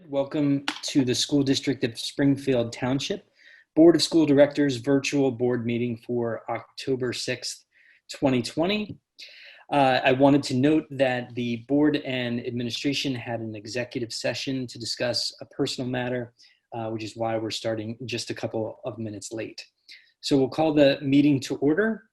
Welcome to the School District of Springfield Township Board of School Directors virtual board meeting for October 6th, 2020. I wanted to note that the board and administration had an executive session to discuss a personal matter, which is why we're starting just a couple of minutes late. So we'll call the meeting to order.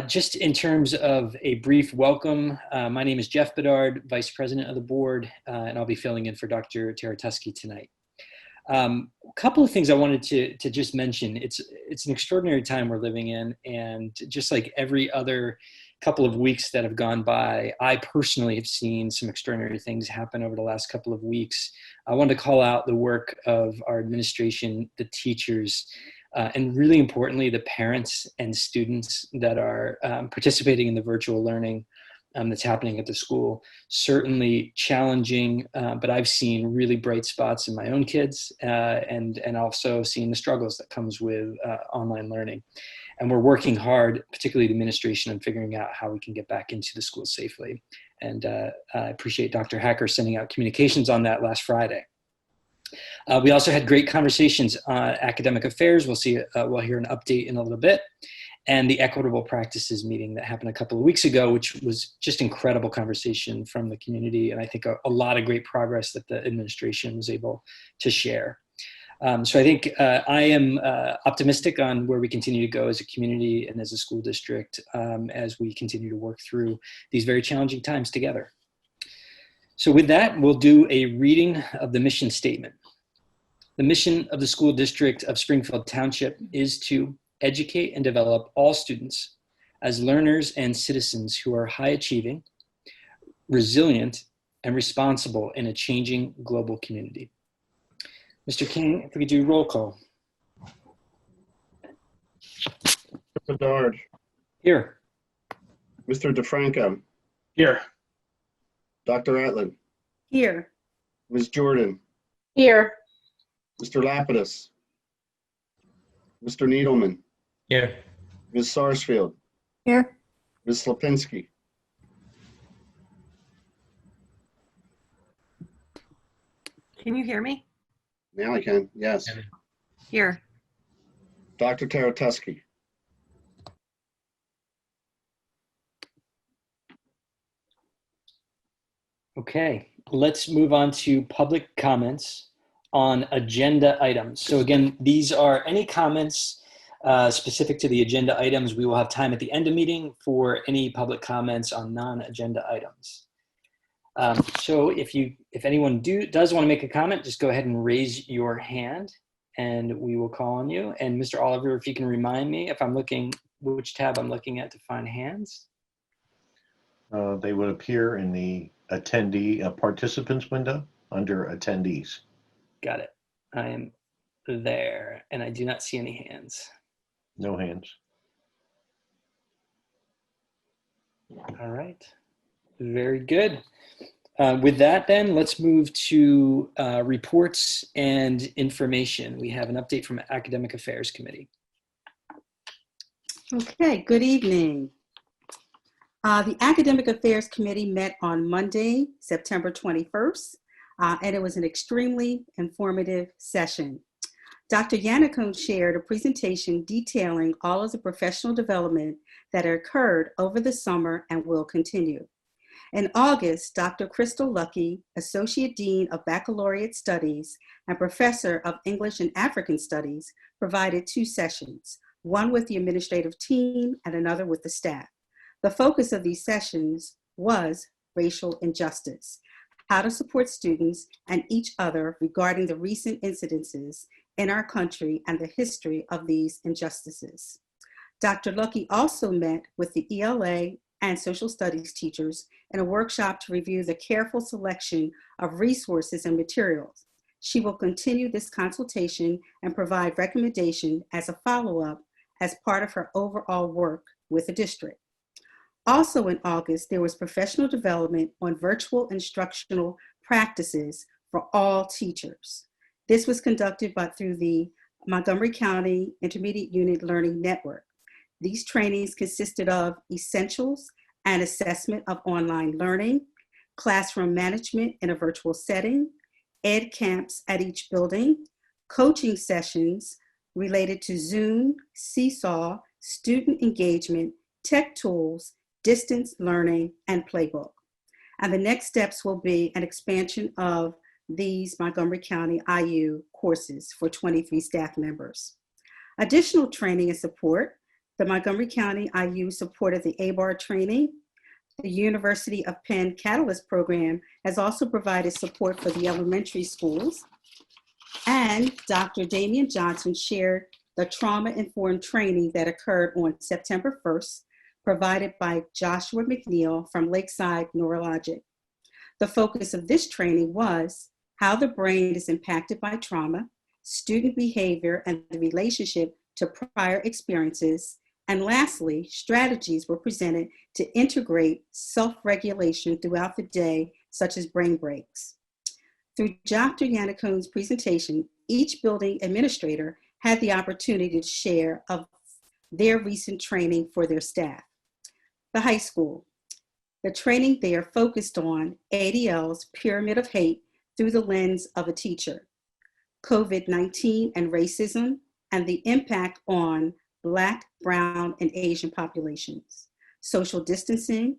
Just in terms of a brief welcome, my name is Jeff Bedard, Vice President of the board, and I'll be filling in for Dr. Taratusky tonight. A couple of things I wanted to just mention. It's an extraordinary time we're living in, and just like every other couple of weeks that have gone by, I personally have seen some extraordinary things happen over the last couple of weeks. I wanted to call out the work of our administration, the teachers, and really importantly, the parents and students that are participating in the virtual learning that's happening at the school. Certainly challenging, but I've seen really bright spots in my own kids and also seeing the struggles that comes with online learning. And we're working hard, particularly the administration, on figuring out how we can get back into the school safely. And I appreciate Dr. Hacker sending out communications on that last Friday. We also had great conversations on academic affairs. We'll hear an update in a little bit. And the equitable practices meeting that happened a couple of weeks ago, which was just incredible conversation from the community. And I think a lot of great progress that the administration was able to share. So I think I am optimistic on where we continue to go as a community and as a school district as we continue to work through these very challenging times together. So with that, we'll do a reading of the mission statement. The mission of the School District of Springfield Township is to educate and develop all students as learners and citizens who are high achieving, resilient, and responsible in a changing global community. Mr. King, if we could do roll call. Mr. Bedard. Here. Mr. DeFranco. Here. Dr. Atlin. Here. Ms. Jordan. Here. Mr. Lapidus. Mr. Needleman. Here. Ms. Sarsfield. Here. Ms. Slapinski. Can you hear me? Now I can, yes. Here. Dr. Taratusky. Okay, let's move on to public comments on agenda items. So again, these are any comments specific to the agenda items. We will have time at the end of the meeting for any public comments on non-agenda items. So if anyone does want to make a comment, just go ahead and raise your hand and we will call on you. And Mr. Oliver, if you can remind me if I'm looking, which tab I'm looking at to find hands. They would appear in the attendee participants window under attendees. Got it. I am there and I do not see any hands. No hands. All right. Very good. With that then, let's move to reports and information. We have an update from Academic Affairs Committee. Okay, good evening. The Academic Affairs Committee met on Monday, September 21st, and it was an extremely informative session. Dr. Yannicone shared a presentation detailing all of the professional development that occurred over the summer and will continue. In August, Dr. Crystal Lucky, Associate Dean of Baccalaureate Studies and Professor of English and African Studies, provided 2 sessions, one with the administrative team and another with the staff. The focus of these sessions was racial injustice, how to support students and each other regarding the recent incidences in our country and the history of these injustices. Dr. Lucky also met with the ELA and social studies teachers in a workshop to review the careful selection of resources and materials. She will continue this consultation and provide recommendation as a follow-up as part of her overall work with the district. Also in August, there was professional development on virtual instructional practices for all teachers. This was conducted through the Montgomery County Intermediate Unit Learning Network. These trainings consisted of essentials and assessment of online learning, classroom management in a virtual setting, ed camps at each building, coaching sessions related to Zoom, Seesaw, student engagement, tech tools, distance learning, and playbook. And the next steps will be an expansion of these Montgomery County IU courses for 23 staff members. Additional training and support, the Montgomery County IU supported the ABAR training. The University of Penn Catalyst Program has also provided support for the elementary schools. And Dr. Damian Johnson shared the trauma-informed training that occurred on September 1st, provided by Joshua McNeil from Lakeside Neurologic. The focus of this training was how the brain is impacted by trauma, student behavior, and the relationship to prior experiences. And lastly, strategies were presented to integrate self-regulation throughout the day, such as brain breaks. Through Dr. Yannicone's presentation, each building administrator had the opportunity to share of their recent training for their staff. The high school. The training there focused on ADL's Pyramid of Hate through the lens of a teacher, COVID-19 and racism, and the impact on Black, Brown, and Asian populations. Social distancing.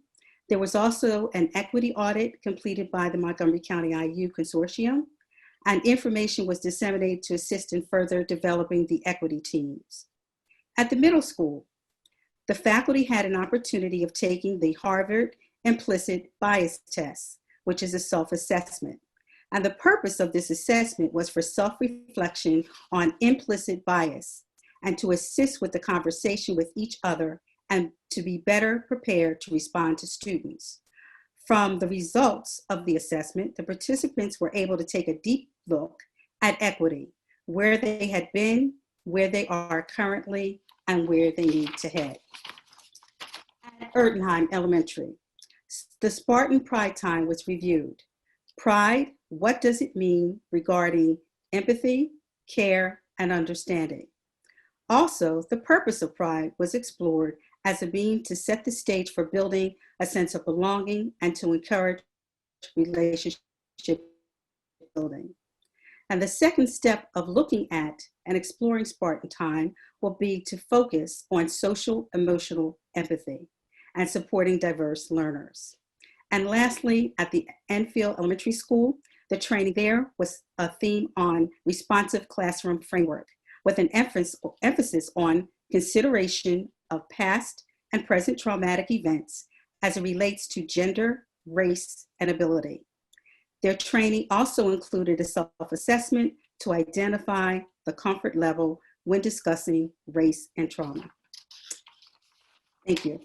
There was also an equity audit completed by the Montgomery County IU Consortium, and information was disseminated to assist in further developing the equity teams. At the middle school, the faculty had an opportunity of taking the Harvard Implicit Bias Test, which is a self-assessment. And the purpose of this assessment was for self-reflection on implicit bias and to assist with the conversation with each other and to be better prepared to respond to students. From the results of the assessment, the participants were able to take a deep look at equity, where they had been, where they are currently, and where they need to head. At Erdenheim Elementary, the Spartan Pride Time was reviewed. Pride, what does it mean regarding empathy, care, and understanding? Also, the purpose of Pride was explored as a means to set the stage for building a sense of belonging and to encourage relationship building. And the second step of looking at and exploring Spartan Time will be to focus on social emotional empathy and supporting diverse learners. And lastly, at the Enfield Elementary School, the training there was a theme on responsive classroom framework with an emphasis on consideration of past and present traumatic events as it relates to gender, race, and ability. Their training also included a self-assessment to identify the comfort level when discussing race and trauma. Thank you.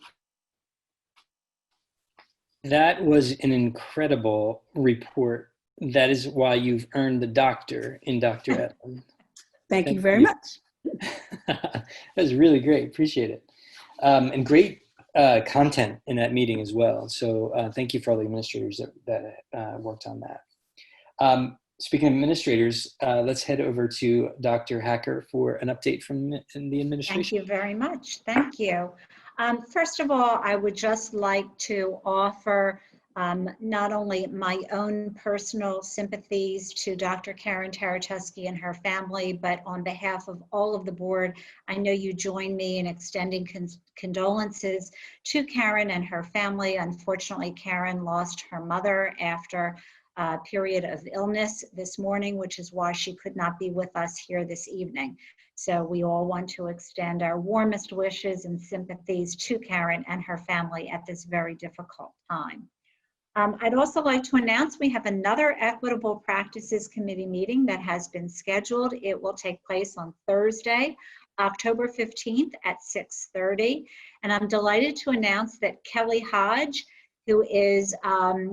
That was an incredible report. That is why you've earned the doctor in Dr. Edlin. Thank you very much. That was really great. Appreciate it. And great content in that meeting as well. So thank you for all the administrators that worked on that. Speaking of administrators, let's head over to Dr. Hacker for an update from the administration. Thank you very much. Thank you. First of all, I would just like to offer not only my own personal sympathies to Dr. Karen Taratusky and her family, but on behalf of all of the board, I know you join me in extending condolences to Karen and her family. Unfortunately, Karen lost her mother after a period of illness this morning, which is why she could not be with us here this evening. So we all want to extend our warmest wishes and sympathies to Karen and her family at this very difficult time. I'd also like to announce we have another Equitable Practices Committee meeting that has been scheduled. It will take place on Thursday, October 15th at 6:30. And I'm delighted to announce that Kelly Hodge, who is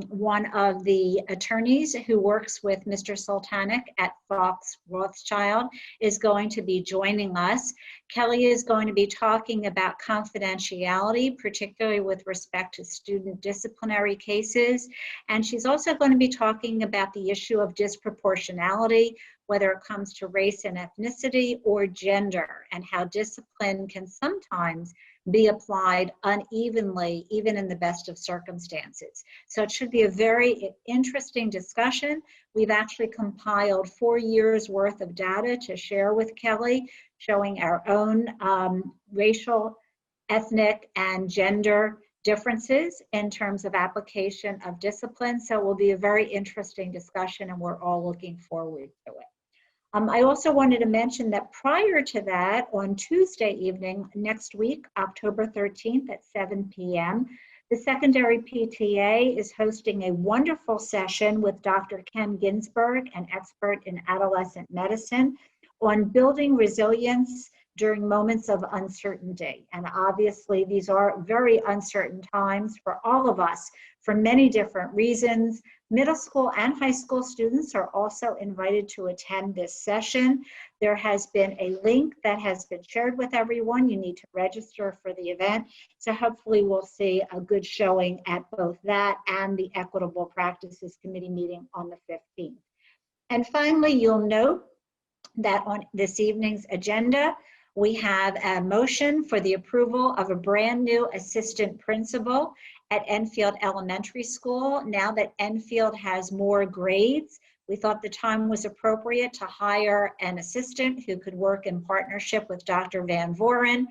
one of the attorneys who works with Mr. Sultanic at Fox Rothschild, is going to be joining us. Kelly is going to be talking about confidentiality, particularly with respect to student disciplinary cases. And she's also going to be talking about the issue of disproportionality, whether it comes to race and ethnicity or gender, and how discipline can sometimes be applied unevenly, even in the best of circumstances. So it should be a very interesting discussion. We've actually compiled 4 years worth of data to share with Kelly, showing our own racial, ethnic, and gender differences in terms of application of discipline. So it will be a very interesting discussion, and we're all looking forward to it. I also wanted to mention that prior to that, on Tuesday evening next week, October 13th at 7 p.m., the Secondary PTA is hosting a wonderful session with Dr. Ken Ginsberg, an expert in adolescent medicine, on building resilience during moments of uncertainty. And obviously, these are very uncertain times for all of us for many different reasons. Middle school and high school students are also invited to attend this session. There has been a link that has been shared with everyone. You need to register for the event. So hopefully we'll see a good showing at both that and the Equitable Practices Committee meeting on the 15th. And finally, you'll note that on this evening's agenda, we have a motion for the approval of a brand new assistant principal at Enfield Elementary School. Now that Enfield has more grades, we thought the time was appropriate to hire an assistant who could work in partnership with Dr. Van Voren.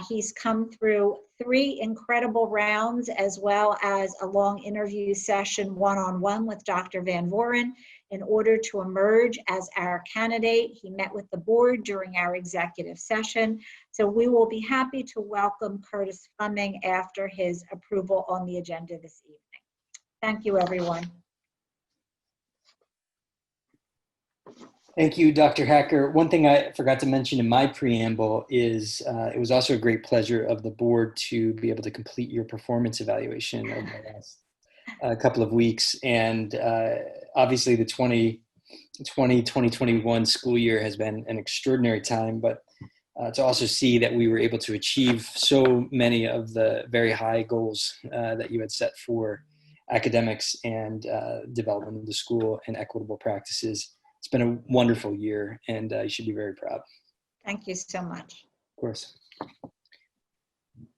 He's come through 3 incredible rounds, as well as a long interview session one-on-one with Dr. Van Voren in order to emerge as our candidate. He met with the board during our executive session. So we will be happy to welcome Curtis Fleming after his approval on the agenda this evening. Thank you, everyone. Thank you, Dr. Hacker. One thing I forgot to mention in my preamble is it was also a great pleasure of the board to be able to complete your performance evaluation over the last couple of weeks. And obviously the 2020-2021 school year has been an extraordinary time, but to also see that we were able to achieve so many of the very high goals that you had set for academics and development of the school and equitable practices. It's been a wonderful year, and you should be very proud. Thank you so much. Of course.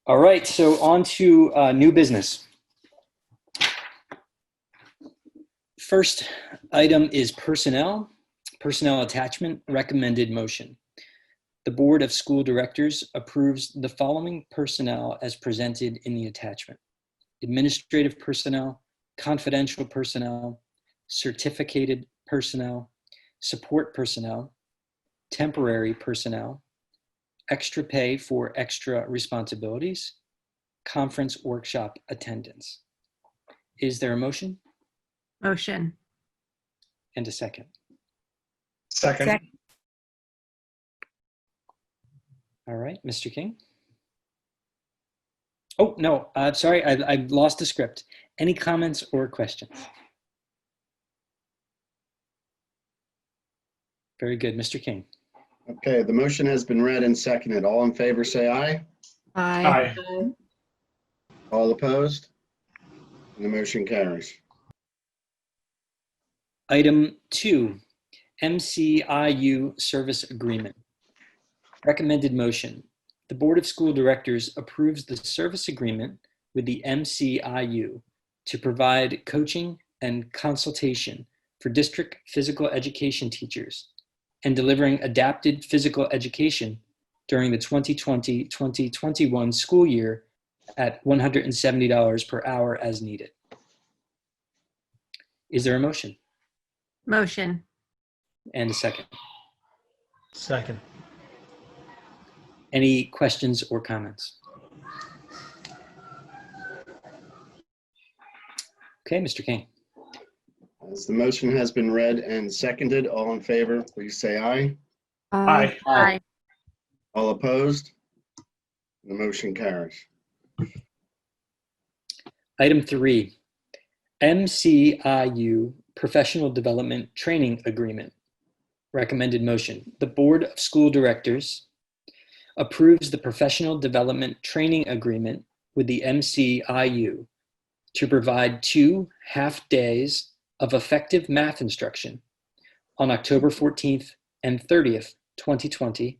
All right, so on to new business. First item is personnel attachment, recommended motion. The Board of School Directors approves the following personnel as presented in the attachment: administrative personnel, confidential personnel, certificated personnel, support personnel, temporary personnel, extra pay for extra responsibilities, conference workshop attendance. Is there a motion? Motion. And a second? Second. All right, Mr. King. Oh, no, sorry, I lost the script. Any comments or questions? Very good, Mr. King. Okay, the motion has been read and seconded. All in favor, say aye. Aye. All opposed? And the motion carries. Item 2, MCIU service agreement. Recommended motion. The Board of School Directors approves the service agreement with the MCIU to provide coaching and consultation for district physical education teachers and delivering adapted physical education during the 2020-2021 school year at $170 per hour as needed. Is there a motion? Motion. And a second? Second. Any questions or comments? Okay, Mr. King. As the motion has been read and seconded, all in favor, please say aye. Aye. Aye. All opposed? The motion carries. Item 3, MCIU Professional Development Training Agreement. Recommended motion. The Board of School Directors approves the Professional Development Training Agreement with the MCIU to provide 2 half-days of effective math instruction on October 14th and 30th, 2020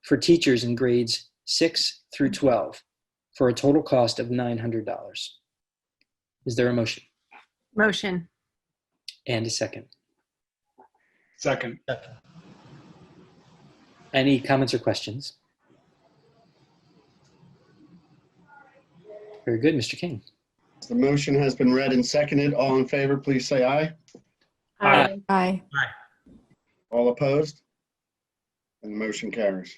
for teachers in grades 6 through 12 for a total cost of $900. Is there a motion? Motion. And a second? Second. Any comments or questions? Very good, Mr. King. The motion has been read and seconded. All in favor, please say aye. Aye. Aye. All opposed? And the motion carries.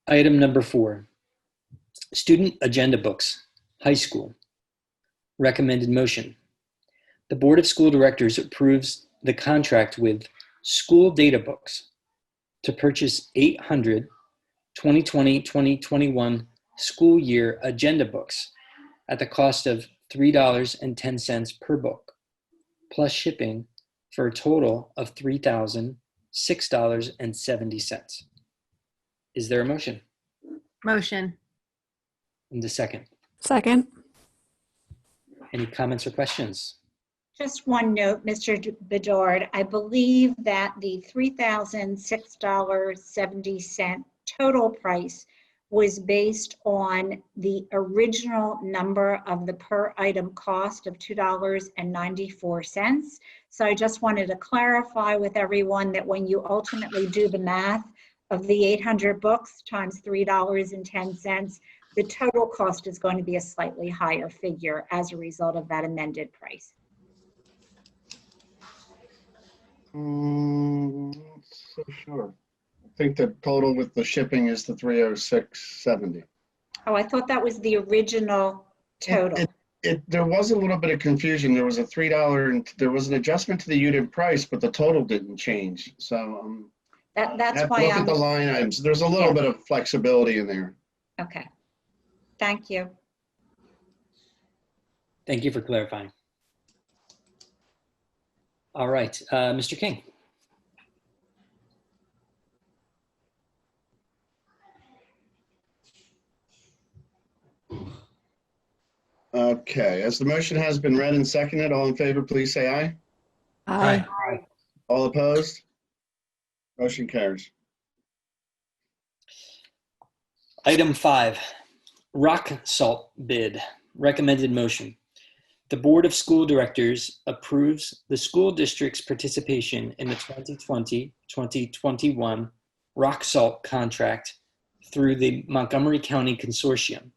Item number 4, student agenda books, high school. Recommended motion. The Board of School Directors approves the contract with School Data Books to purchase 800 2020-2021 school year agenda books at the cost of $3.10 per book, plus shipping, for a total of $3,006.70. Is there a motion? Motion. And a second? Second. Any comments or questions? Just one note, Mr. Bedard, I believe that the $3,006.70 total price was based on the original number of the per item cost of $2.94. So I just wanted to clarify with everyone that when you ultimately do the math of the 800 books times $3.10, the total cost is going to be a slightly higher figure as a result of that amended price. Not so sure. I think the total with the shipping is the 306.70. Oh, I thought that was the original total. There was a little bit of confusion. There was a $3 and there was an adjustment to the unit price, but the total didn't change. So That's why look at the line items. There's a little bit of flexibility in there. Okay. Thank you. Thank you for clarifying. All right, Mr. King. Okay, as the motion has been read and seconded, all in favor, please say aye. Aye. All opposed? Motion carries. Item 5, rock salt bid. Recommended motion. The Board of School Directors approves the school district's participation in the 2020-2021 rock salt contract through the Montgomery County Consortium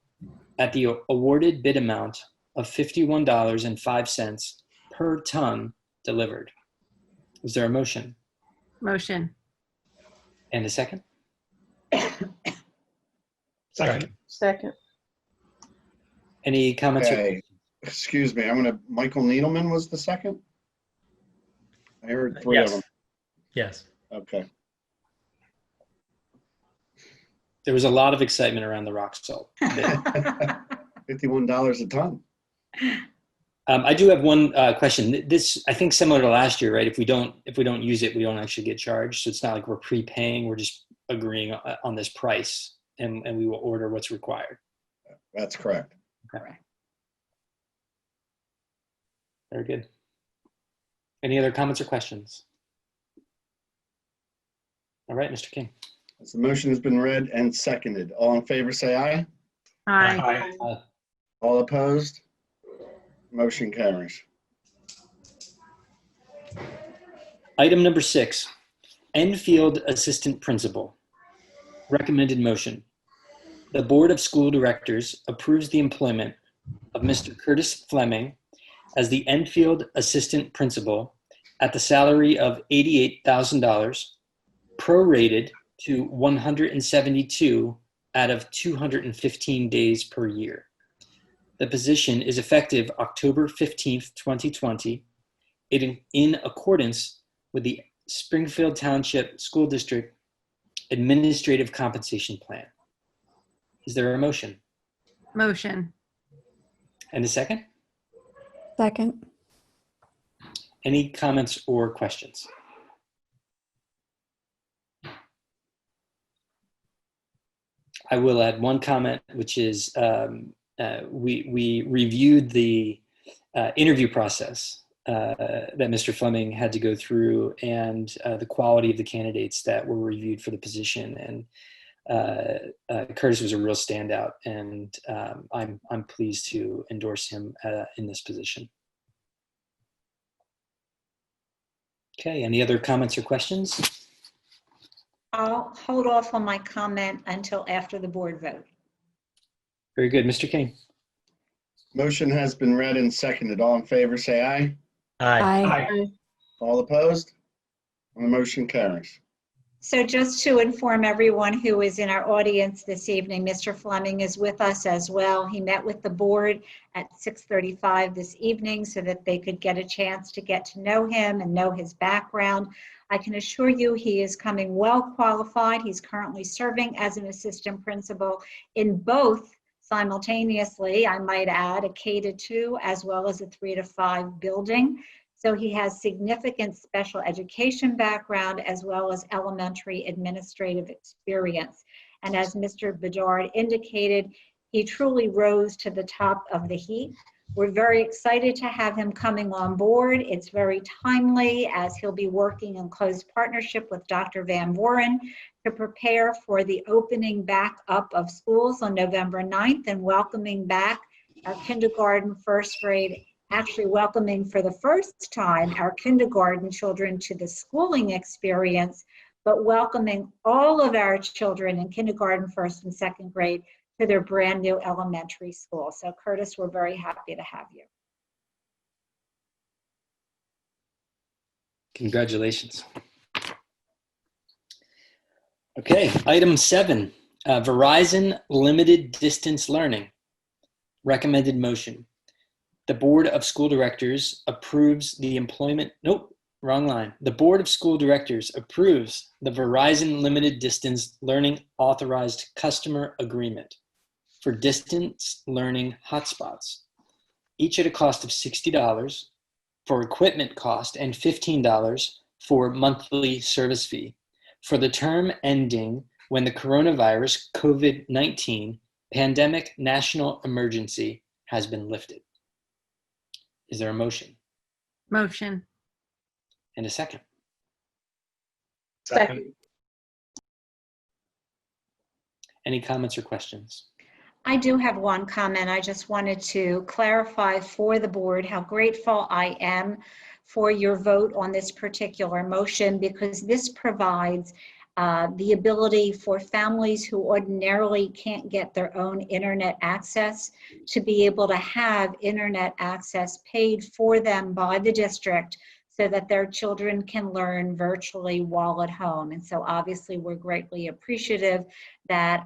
at the awarded bid amount of $51.05 per ton delivered. Is there a motion? Motion. And a second? Second. Second. Any comments? Okay, excuse me, Michael Needleman was the second? I heard three of them. Yes. Okay. There was a lot of excitement around the rock salt bid. $51 a ton. I do have one question. This, I think, similar to last year, right? If we don't use it, we don't actually get charged. So it's not like we're prepaying. We're just agreeing on this price, and we will order what's required. That's correct. Okay. Very good. Any other comments or questions? All right, Mr. King. As the motion has been read and seconded, all in favor say aye. Aye. All opposed? Motion carries. Item number 6, Enfield Assistant Principal. Recommended motion. The Board of School Directors approves the employment of Mr. Curtis Fleming as the Enfield Assistant Principal at the salary of $88,000, prorated to 172 out of 215 days per year. The position is effective October 15th, 2020, in accordance with the Springfield Township School District Administrative Compensation Plan. Is there a motion? Motion. And a second? Second. Any comments or questions? I will add one comment, which is we reviewed the interview process that Mr. Fleming had to go through, and the quality of the candidates that were reviewed for the position. And Curtis was a real standout, and I'm pleased to endorse him in this position. Okay, any other comments or questions? I'll hold off on my comment until after the board vote. Very good. Mr. King? Motion has been read and seconded. All in favor, say aye. Aye. All opposed? And the motion carries. So just to inform everyone who is in our audience this evening, Mr. Fleming is with us as well. He met with the board at 6:35 this evening so that they could get a chance to get to know him and know his background. I can assure you he is coming well qualified. He's currently serving as an assistant principal in both simultaneously, I might add, a K-2 as well as a 3-5 building. So he has significant special education background as well as elementary administrative experience. And as Mr. Bedard indicated, he truly rose to the top of the heap. We're very excited to have him coming on board. It's very timely as he'll be working in close partnership with Dr. Van Voren to prepare for the opening back up of schools on November 9th and welcoming back our kindergarten, first grade, actually welcoming for the first time our kindergarten children to the schooling experience, but welcoming all of our children in kindergarten, first and second grade to their brand new elementary school. So Curtis, we're very happy to have you. Congratulations. Okay, item 7, Verizon limited distance learning. Recommended motion. The Board of School Directors approves the employment, nope, wrong line. The Board of School Directors approves the Verizon Limited Distance Learning Authorized Customer Agreement for distance learning hotspots, each at a cost of $60 for equipment cost and $15 for monthly service fee for the term ending when the coronavirus COVID-19 pandemic national emergency has been lifted. Is there a motion? Motion. And a second? Second. Any comments or questions? I do have one comment. I just wanted to clarify for the board how grateful I am for your vote on this particular motion, because this provides the ability for families who ordinarily can't get their own internet access to be able to have internet access paid for them by the district so that their children can learn virtually while at home. And so obviously we're greatly appreciative that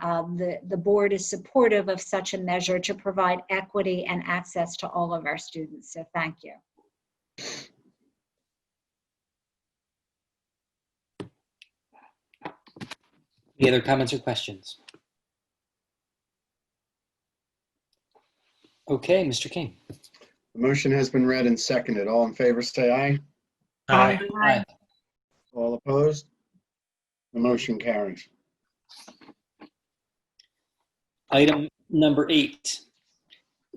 the board is supportive of such a measure to provide equity and access to all of our students. So thank you. Any other comments or questions? Okay, Mr. King. The motion has been read and seconded. All in favor, say aye. Aye. All opposed? The motion carries. Item number 8,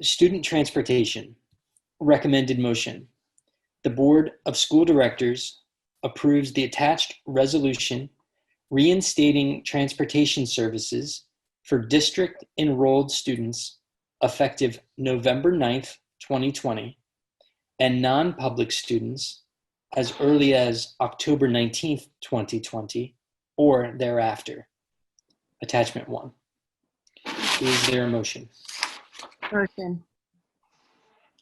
student transportation. Recommended motion. The Board of School Directors approves the attached resolution reinstating transportation services for district enrolled students effective November 9th, 2020, and non-public students as early as October 19th, 2020, or thereafter. Attachment 1. Is there a motion? Motion.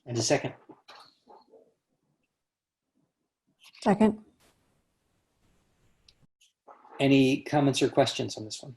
And a second? Second. Any comments or questions on this one?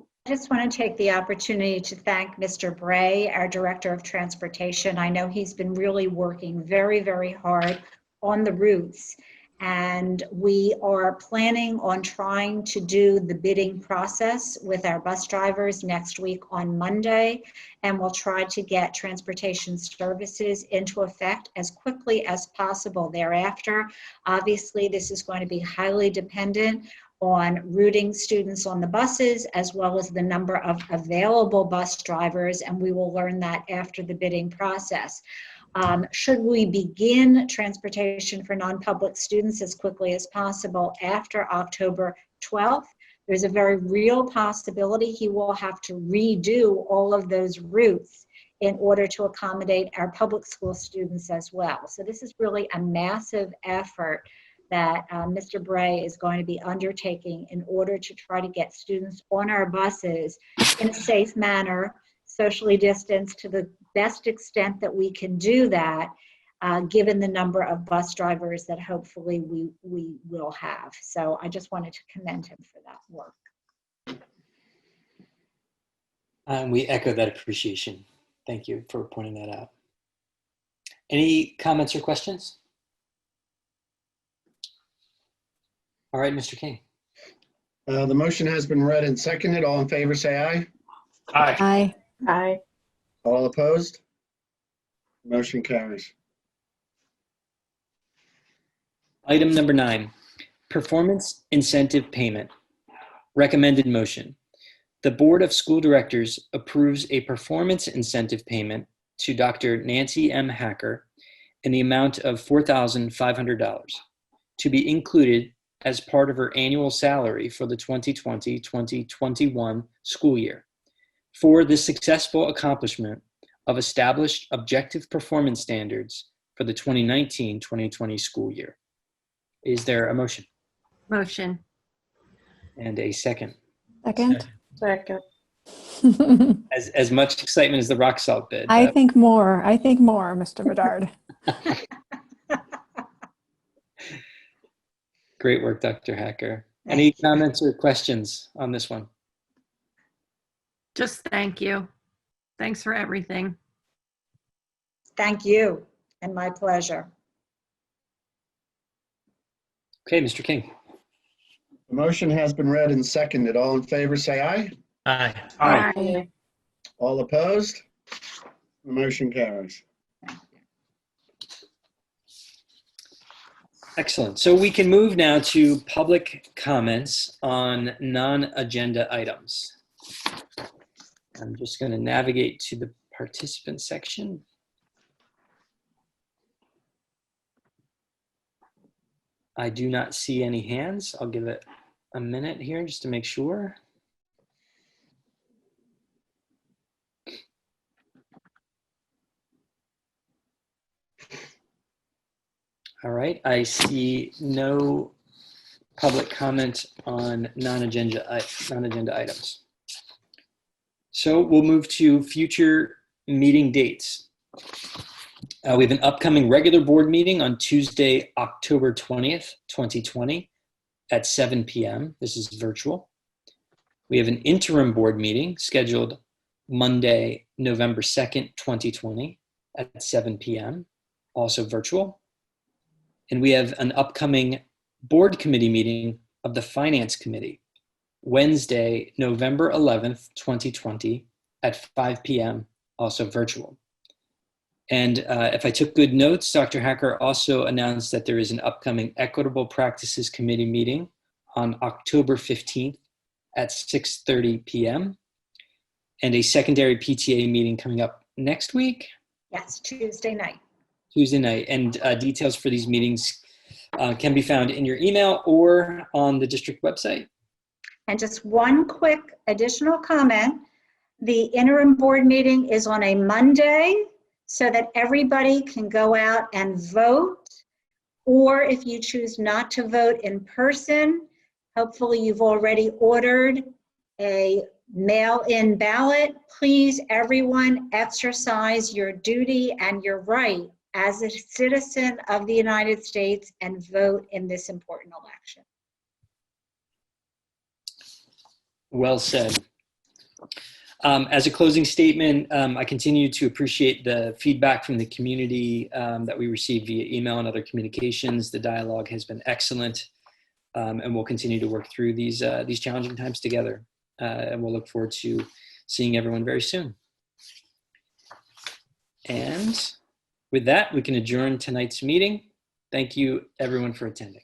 I just want to take the opportunity to thank Mr. Bray, our Director of Transportation. I know he's been really working very, very hard on the routes, and we are planning on trying to do the bidding process with our bus drivers next week on Monday, and we'll try to get transportation services into effect as quickly as possible thereafter. Obviously, this is going to be highly dependent on routing students on the buses as well as the number of available bus drivers, and we will learn that after the bidding process. Should we begin transportation for non-public students as quickly as possible after October 12th, there's a very real possibility he will have to redo all of those routes in order to accommodate our public school students as well. So this is really a massive effort that Mr. Bray is going to be undertaking in order to try to get students on our buses in a safe manner, socially distanced to the best extent that we can do that, given the number of bus drivers that hopefully we will have. So I just wanted to commend him for that work. We echo that appreciation. Thank you for pointing that out. Any comments or questions? All right, Mr. King. The motion has been read and seconded. All in favor, say aye. Aye. Aye. Aye. All opposed? Motion carries. Item number 9, performance incentive payment. Recommended motion. The Board of School Directors approves a performance incentive payment to Dr. Nancy M. Hacker in the amount of $4,500 to be included as part of her annual salary for the 2020-2021 school year for the successful accomplishment of established objective performance standards for the 2019-2020 school year. Is there a motion? Motion. And a second? Second. Second. As much excitement as the rock salt bid. I think more, Mr. Bedard. Great work, Dr. Hacker. Any comments or questions on this one? Just thank you. Thanks for everything. Thank you, and my pleasure. Okay, Mr. King. The motion has been read and seconded. All in favor, say aye. Aye. Aye. All opposed? The motion carries. Excellent. So we can move now to public comments on non-agenda items. I'm just going to navigate to the participant section. I do not see any hands. I'll give it a minute here just to make sure. All right, I see no public comment on non-agenda items. So we'll move to future meeting dates. We have an upcoming regular board meeting on Tuesday, October 20th, 2020 at 7 p.m. This is virtual. We have an interim board meeting scheduled Monday, November 2nd, 2020 at 7 p.m., also virtual. And we have an upcoming board committee meeting of the Finance Committee, Wednesday, November 11th, 2020 at 5 p.m., also virtual. And if I took good notes, Dr. Hacker also announced that there is an upcoming Equitable Practices Committee meeting on October 15th at 6:30 p.m. and a secondary PTA meeting coming up next week. Yes, Tuesday night. Tuesday night. And details for these meetings can be found in your email or on the district website. And just one quick additional comment. The interim board meeting is on a Monday so that everybody can go out and vote. Or if you choose not to vote in person, hopefully you've already ordered a mail-in ballot. Please, everyone, exercise your duty and your right as a citizen of the United States and vote in this important election. Well said. As a closing statement, I continue to appreciate the feedback from the community that we received via email and other communications. The dialogue has been excellent, and we'll continue to work through these challenging times together. And we'll look forward to seeing everyone very soon. And with that, we can adjourn tonight's meeting. Thank you, everyone, for attending.